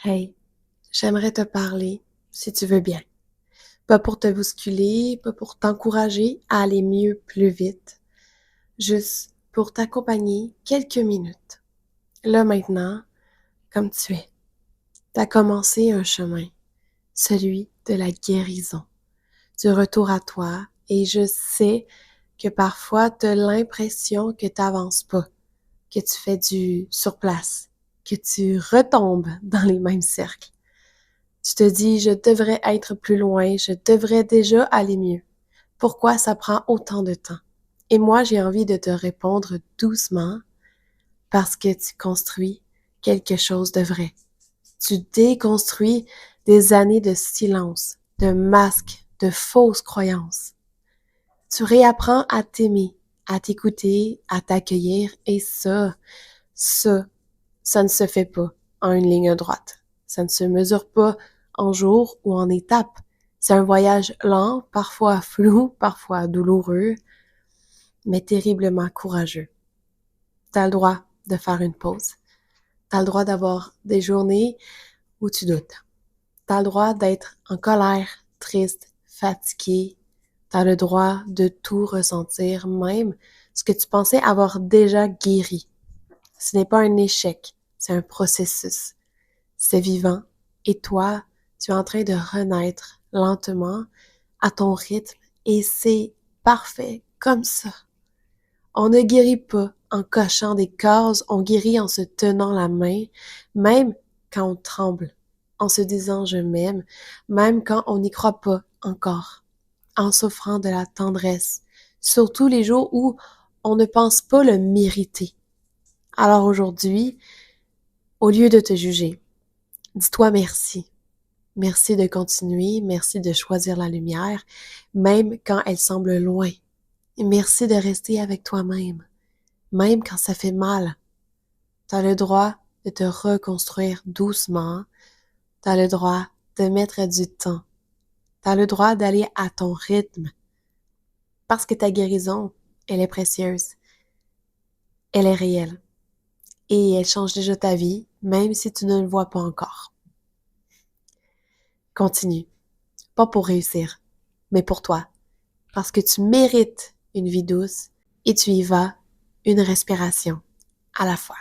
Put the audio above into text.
Hey, j'aimerais te parler, si tu veux bien. Pas pour te bousculer, pas pour t'encourager à aller mieux plus vite, juste pour t'accompagner quelques minutes. Là maintenant, comme tu es, t'as commencé un chemin, celui de la guérison, du retour à toi, et je sais que parfois t'as l'impression que t'avances pas, que tu fais du surplace, que tu retombes dans les mêmes cercles. Tu te dis, je devrais être plus loin, je devrais déjà aller mieux. Pourquoi ça prend autant de temps? Et moi, j'ai envie de te répondre doucement parce que tu construis quelque chose de vrai. Tu déconstruis des années de silence, de masques, de fausses croyances. Tu réapprends à t'aimer, à t'écouter, à t'accueillir et ça, ça ne se fait pas en une ligne droite. Ça ne se mesure pas en jours ou en étapes. C'est un voyage lent, parfois flou, parfois douloureux, mais terriblement courageux. T'as le droit de faire une pause. T'as le droit d'avoir des journées où tu doutes. T'as le droit d'être en colère, triste, fatigué. T'as le droit de tout ressentir, même ce que tu pensais avoir déjà guéri. Ce n'est pas un échec, c'est un processus. C'est vivant et toi, tu es en train de renaître lentement à ton rythme et c'est parfait comme ça. On ne guérit pas en cochant des cases, on guérit en se tenant la main, même quand on tremble, en se disant je m'aime, même quand on n'y croit pas encore, en s'offrant de la tendresse, surtout les jours où on ne pense pas le mériter. Alors aujourd'hui, au lieu de te juger, dis-toi merci. Merci de continuer, merci de choisir la lumière, même quand elle semble loin. Et merci de rester avec toi-même, même quand ça fait mal. Tu as le droit de te reconstruire doucement, tu as le droit de mettre du temps, tu as le droit d'aller à ton rythme, parce que ta guérison, elle est précieuse, elle est réelle, et elle change déjà ta vie, même si tu ne le vois pas encore. Continue, pas pour réussir, mais pour toi. Parce que tu mérites une vie douce et tu y vas une respiration à la fois.